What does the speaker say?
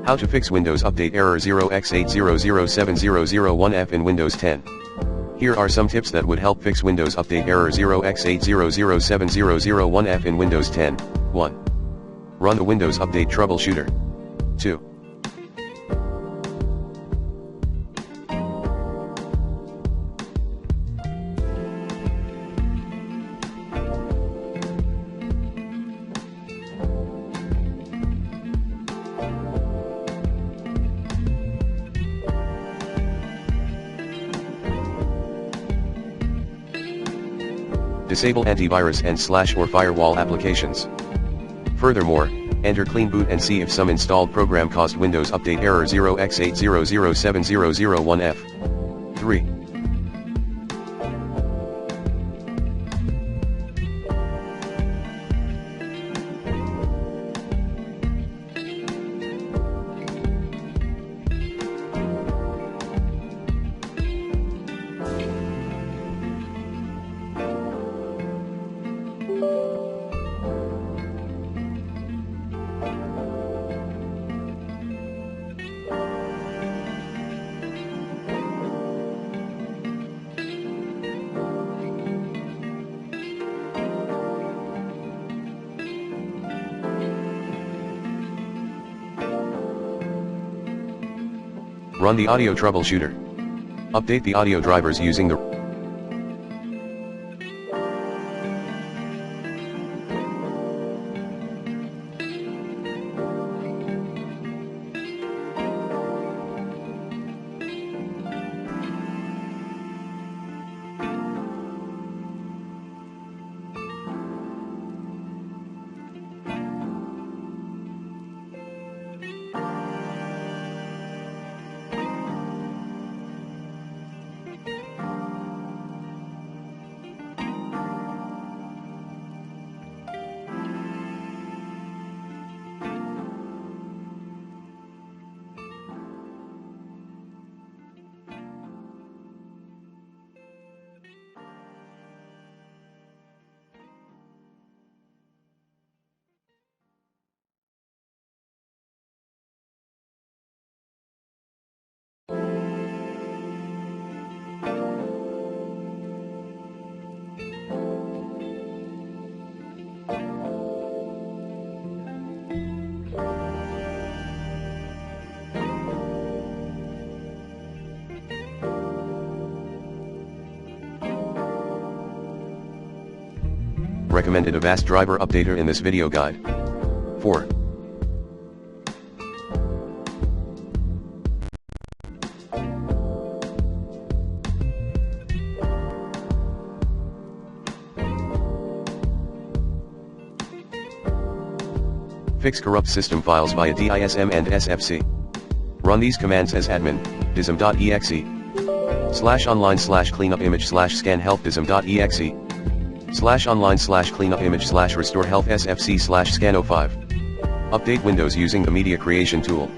How to fix Windows Update error 0x8007001F in Windows 10. Here are some tips that would help fix Windows Update error 0x8007001F in Windows 10. 1. Run the Windows Update troubleshooter. 2. Disable antivirus and /or firewall applications. Furthermore, enter clean boot and see if some installed program caused Windows Update error 0x8007001F. 3. Run the audio troubleshooter. Update the audio drivers using the recommended Avast driver updater in this video guide. 4. Fix corrupt system files via DISM and SFC. Run these commands as admin, dism.exe, /online/cleanupimage /scanhealth dism.exe, /online/cleanupimage /restorehealth sfc /scan05. Update Windows using the media creation tool.